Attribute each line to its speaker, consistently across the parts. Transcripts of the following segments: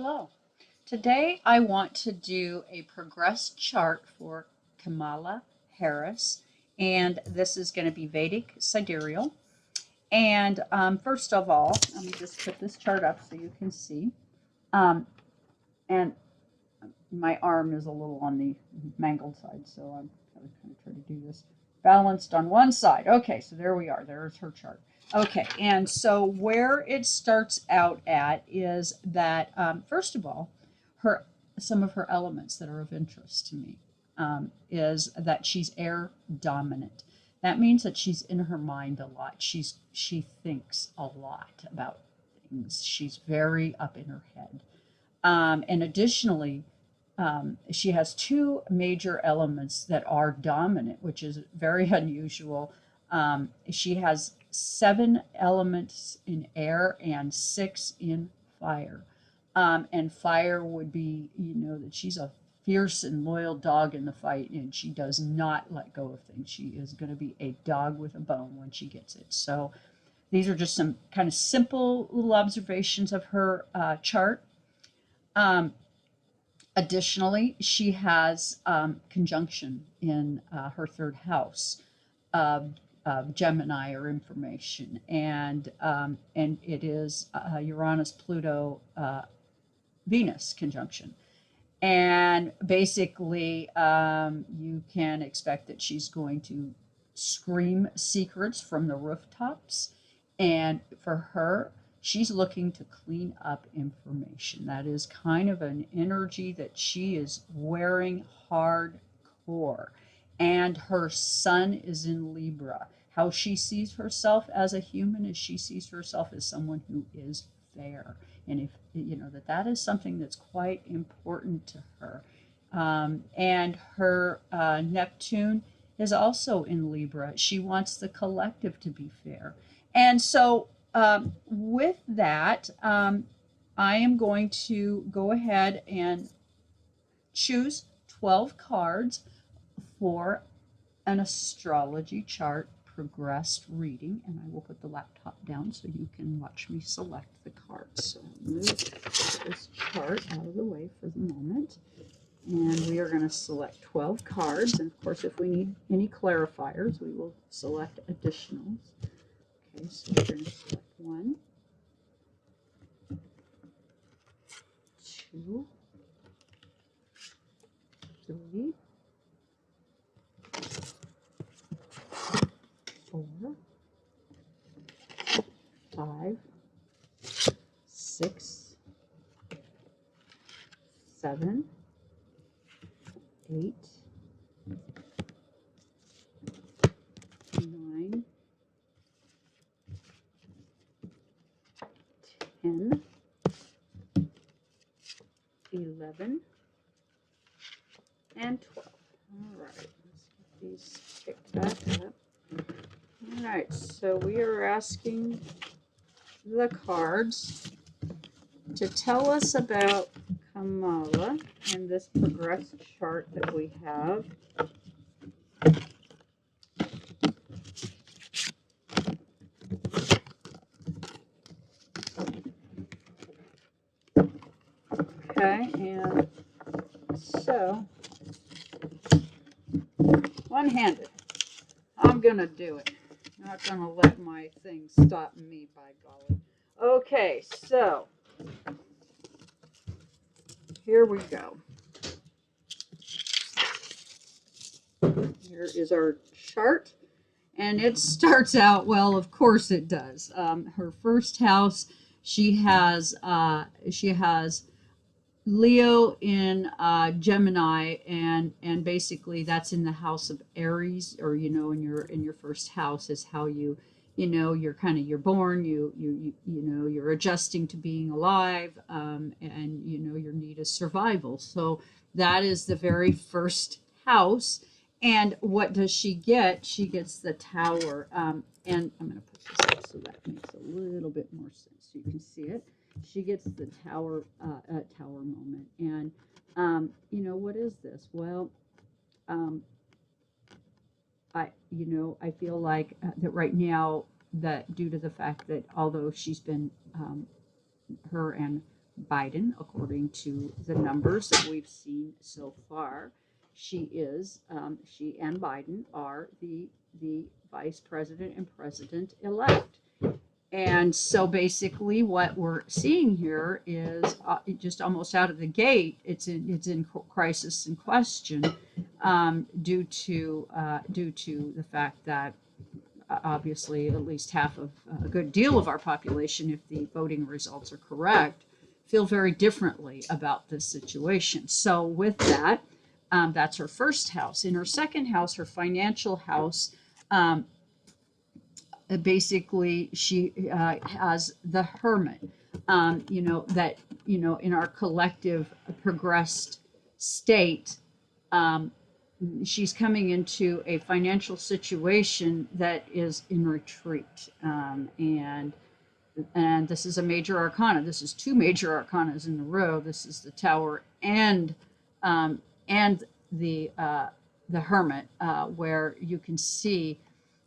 Speaker 1: Hello. Today I want to do a progress chart for Kamala Harris, and this is going to be Vedic sidereal. And first of all, let me just put this chart up so you can see. Um, and my arm is a little on the mangled side, so I'm going to try to do this balanced on one side. Okay, so there we are. There's her chart. Okay, and so where it starts out at is that, first of all, her some of her elements that are of interest to me is that she's air dominant. That means that she's in her mind a lot. She thinks a lot about things. She's very up in her head. And additionally, she has two major elements that are dominant, which is very unusual. She has 7 elements in air and 6 in fire. And fire would be, that she's a fierce and loyal dog in the fight, and she does not let go of things. She is going to be a dog with a bone when she gets it. So these are just some kind of simple little observations of her chart. Additionally, she has conjunction in her third house of Gemini or information, and it is Uranus, Pluto, Venus conjunction. And basically, you can expect that she's going to scream secrets from the rooftops. And for her, she's looking to clean up information. That is kind of an energy that she is wearing hardcore. And her sun is in Libra. How she sees herself as a human is she sees herself as someone who is fair. And if that is something that's quite important to her. And her Neptune is also in Libra. She wants the collective to be fair. And so with that, I am going to go ahead and choose 12 cards for an astrology chart progressed reading, and I will put the laptop down so you can watch me select the cards. So I'll move this chart out of the way for the moment, and we are going to select 12 cards, and of course if we need any clarifiers we will select additionals. Okay, so we're going to select 1, 2, 3, 4, 5, 6, 7, 8, 9, 10, 11, and 12. All right, let's get these picked back up. All right, so we are asking the cards to tell us about Kamala and this progressed chart that we have. Okay, and so one-handed, I'm gonna do it. Not gonna let my thing stop me, by golly. Okay, so here we go. Here is our chart, and it starts out well. Of course, it does. Her first house, she has Leo in Gemini, and basically that's in the house of Aries, or in your first house is how you're born, you're adjusting to being alive, and your need is survival. So that is the very first house. And what does she get? She gets the Tower. And I'm going to put this up so that makes a little bit more sense so you can see it. She gets the Tower moment. And what is this? Well, I feel like that right now, that due to the fact that although she's been her and Biden, according to the numbers that we've seen so far. She and Biden are the vice president and president elect. And so basically, what we're seeing here is just almost out of the gate, it's in crisis and question, due to the fact that obviously at least half of a good deal of our population, if the voting results are correct, feel very differently about this situation. So with that, that's her first house. In her second house, her financial house, um, basically she has the hermit. That in our collective progressed state, um, she's coming into a financial situation that is in retreat, and this is a major arcana. This is two major arcanas in a row. This is the Tower and the Hermit, where you can see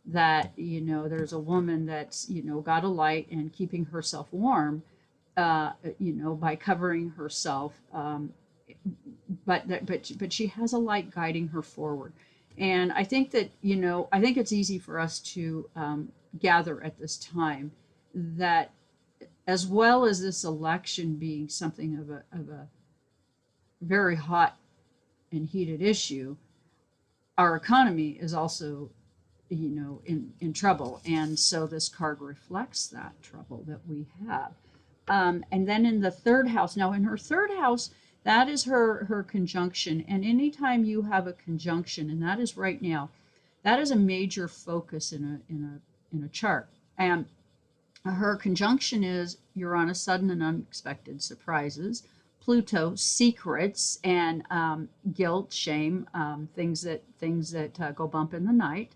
Speaker 1: that there's a woman that's got a light and keeping herself warm, by covering herself, but she has a light guiding her forward. And I think that I think it's easy for us to gather at this time that, as well as this election being something of a very hot and heated issue, our economy is also in trouble. And so this card reflects that trouble that we have. And then in the third house, now in her third house, that is her conjunction. And anytime you have a conjunction, and that is right now, that is a major focus in a chart. And her conjunction is Uranus, sudden and unexpected surprises, Pluto, secrets and guilt, shame, things that go bump in the night,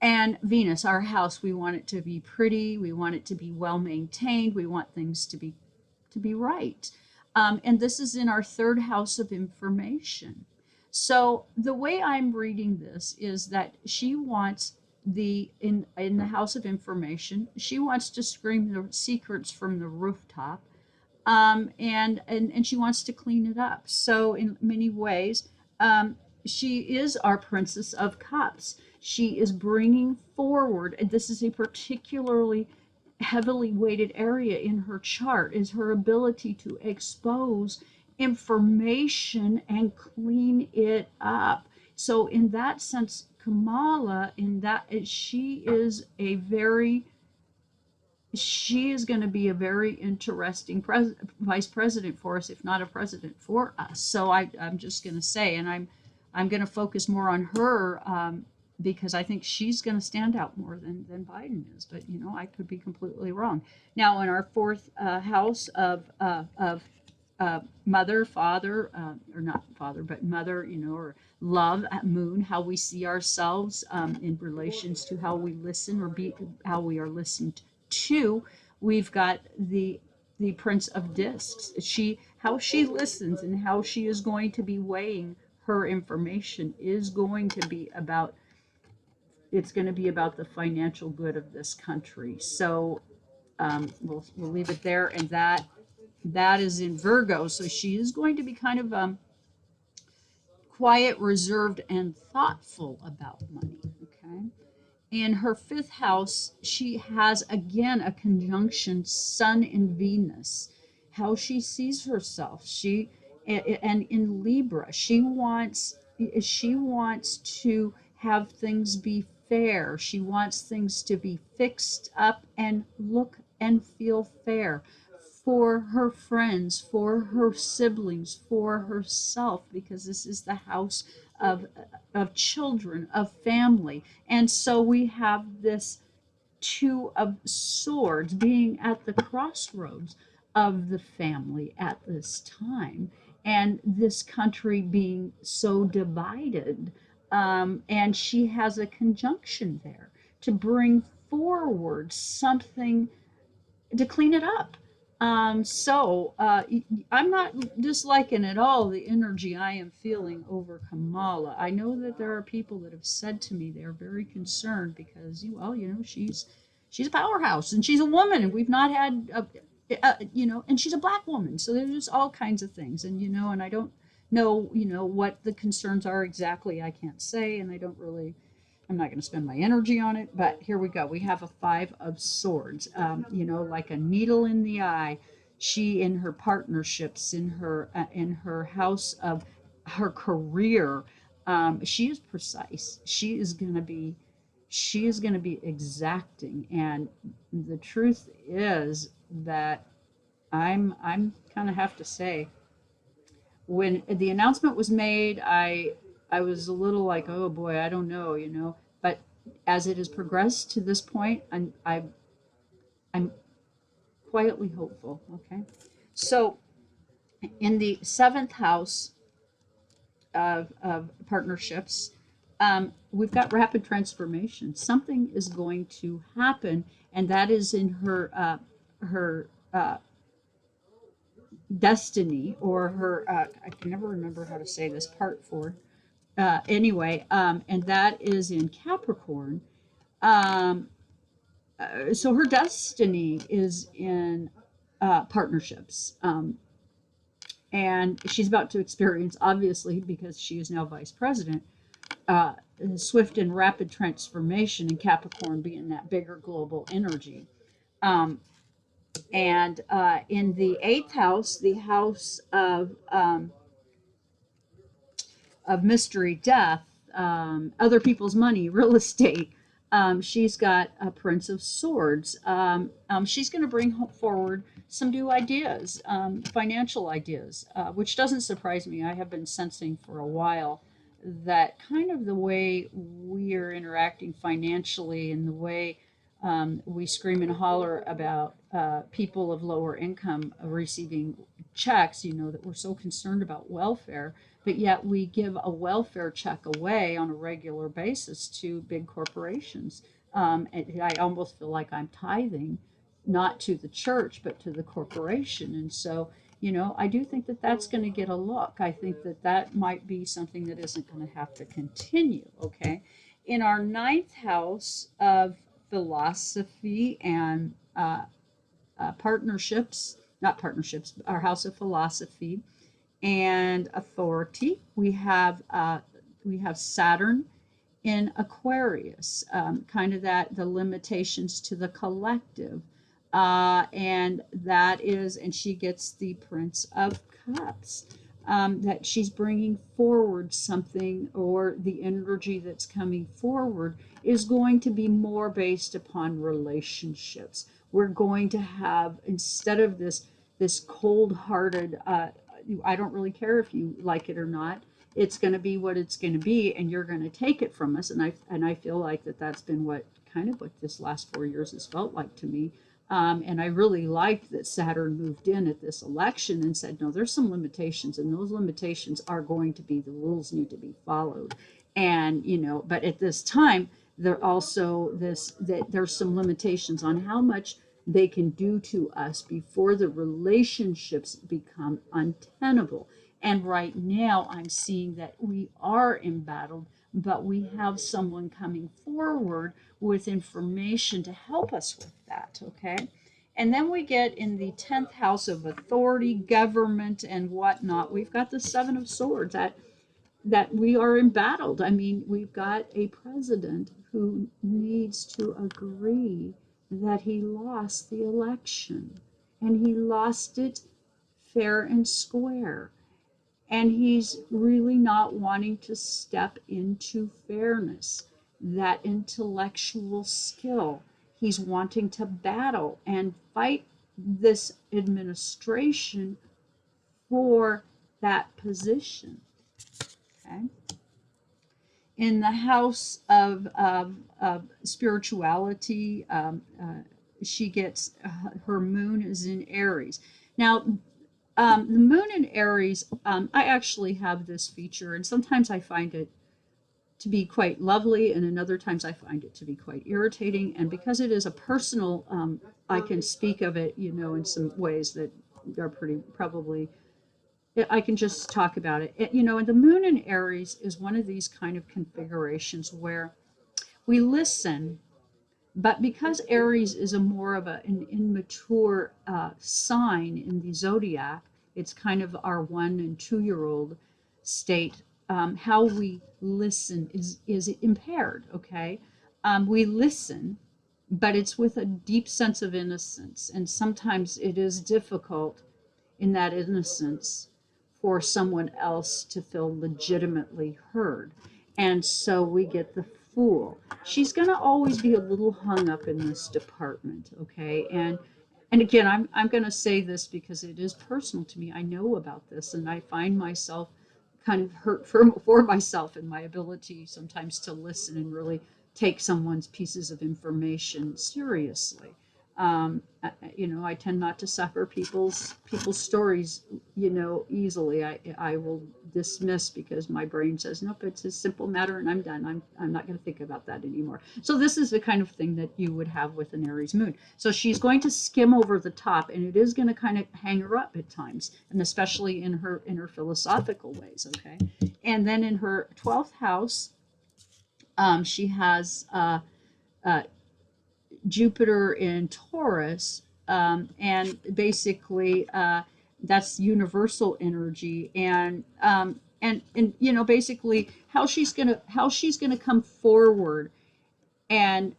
Speaker 1: and Venus, our house. We want it to be pretty. We want it to be well maintained. We want things to be right. And this is in our third house of information. So the way I'm reading this is that she wants in the house of information, she wants to scream the secrets from the rooftop, and she wants to clean it up. So in many ways, she is our Princess of Cups. She is bringing forward, and this is a particularly heavily weighted area in her chart, is her ability to expose information and clean it up. So in that sense, Kamala, she is going to be a very interesting vice president for us, if not a president for us. So I'm just going to say, and I'm going to focus more on her, because I think she's going to stand out more than Biden is. But I could be completely wrong. Now, in our fourth house of mother, father, or not father, but mother, or love, moon, how we see ourselves in relations to how we listen how we are listened to. We've got the Prince of Discs. How she listens and how she is going to be weighing her information is going to be about. It's going to be about the financial good of this country. So we'll leave it there, and that is in Virgo. So she is going to be kind of quiet, reserved, and thoughtful about money. Okay. In her fifth house, she has again a conjunction Sun and Venus. How she sees herself. And in Libra, she wants to have things be fair. She wants things to be fixed up and look and feel fair for her friends, for her siblings, for herself, because this is the house of children, of family. And so we have this Two of Swords being at the crossroads of the family at this time, and this country being so divided. And she has a conjunction there to bring forward something to clean it up. I'm not disliking at all the energy I am feeling over Kamala. I know that there are people that have said to me they're very concerned because, she's a powerhouse and she's a woman, and we've not had and she's a black woman, so there's just all kinds of things, and I don't know, what the concerns are exactly. I can't say, and I'm not going to spend my energy on it, but here we go. We have a five of swords, like a needle in the eye. She, in her partnerships, in her house of her career, she is precise. She is going to be exacting, and the truth is that I'm kind of have to say, when the announcement was made, I was a little like, oh boy, I don't know. But as it has progressed to this point, I'm quietly hopeful. Okay, so in the seventh house of partnerships, we've got rapid transformation. Something is going to happen, and that is in her destiny, or her I can never remember how to say this part for anyway, and that is in Capricorn. um, so her destiny is in partnerships, and she's about to experience, obviously, because she is now vice president, uh, swift and rapid transformation, in Capricorn being that bigger global energy. um, and in the eighth house, the house of mystery, death, other people's money, real estate. She's got a Prince of Swords. She's going to bring forward some new ideas, financial ideas, which doesn't surprise me. I have been sensing for a while that kind of the way we are interacting financially, and the way we scream and holler about people of lower income receiving checks, that we're so concerned about welfare, but yet we give a welfare check away on a regular basis to big corporations. And I almost feel like I'm tithing, not to the church, but to the corporation. And so, I do think that that's going to get a look. I think that that might be something that isn't going to have to continue. Okay. In our ninth house of philosophy and partnerships, not partnerships, our house of philosophy and authority, we have Saturn in Aquarius, kind of that the limitations to the collective, and she gets the Prince of Cups. That she's bringing forward something, or the energy that's coming forward is going to be more based upon relationships. We're going to have, instead of this cold-hearted, I don't really care if you like it or not. It's going to be what it's going to be, and you're going to take it from us. And I feel like that's been what this last 4 years has felt like to me. And I really liked that Saturn moved in at this election and said, no, there's some limitations, and those limitations are going to be, the rules need to be followed. And, but at this time, there also that there's some limitations on how much they can do to us before the relationships become untenable. And right now, I'm seeing that we are embattled, but we have someone coming forward with information to help us with that. Okay. And then we get in the 10th house of authority, government, and whatnot. We've got the Seven of Swords, that we are embattled. I mean, we've got a president who needs to agree that he lost the election, and he lost it fair and square. And he's really not wanting to step into fairness, that intellectual skill. He's wanting to battle and fight this administration for that position. Okay. In the house of spirituality, she gets her moon is in Aries. Now, the moon in Aries, I actually have this feature, and sometimes I find it to be quite lovely, and in other times I find it to be quite irritating. And because it is a personal, I can speak of it, in some ways that are pretty probably, I can just talk about it. And the moon in Aries is one of these kind of configurations where we listen, But because Aries is a more of an immature sign in the zodiac, it's kind of our 1 and 2 year old state. How we listen is impaired. Okay, we listen, but it's with a deep sense of innocence, and sometimes it is difficult in that innocence for someone else to feel legitimately heard. And so we get the fool. She's going to always be a little hung up in this department, okay? And again, I'm going to say this because it is personal to me. I know about this, and I find myself kind of hurt for myself and my ability sometimes to listen and really take someone's pieces of information seriously. I tend not to suffer people's stories, easily. I will dismiss because my brain says, nope, it's a simple matter and I'm done. I'm not going to think about that anymore. So this is the kind of thing that you would have with an Aries moon. So she's going to skim over the top, and it is going to kind of hang her up at times, and especially in her philosophical ways. Okay, and then in her 12th house, she has uh, Jupiter in Taurus, and basically that's universal energy, and basically how she's gonna come forward and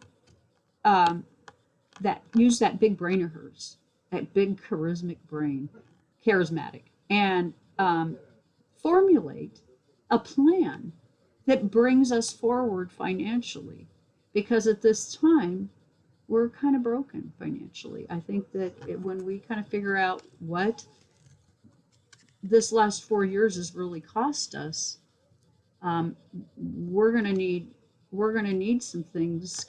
Speaker 1: that use that big brain of hers, that big charismatic, and formulate a plan that brings us forward financially, because at this time we're kind of broken financially. I think that when we kind of figure out what this last 4 years has really cost us, um, we're gonna need some things.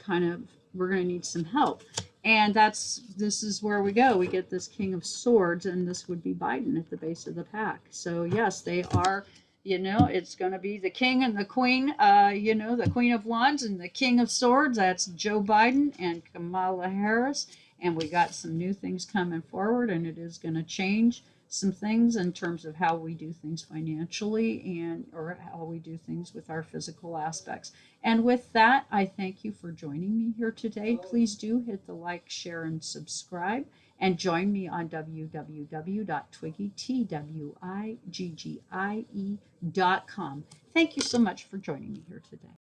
Speaker 1: We're gonna need some help, and this is where we go. We get this King of Swords, and this would be Biden at the base of the pack. So yes, they are. It's going to be the king and the queen. The Queen of Wands and the King of Swords. That's Joe Biden and Kamala Harris. And we got some new things coming forward, and it is going to change some things in terms of how we do things financially, and or how we do things with our physical aspects. And with that, I thank you for joining me here today. Please do hit the like, share, and subscribe, and join me on www.twiggie.com. Thank you so much for joining me here today.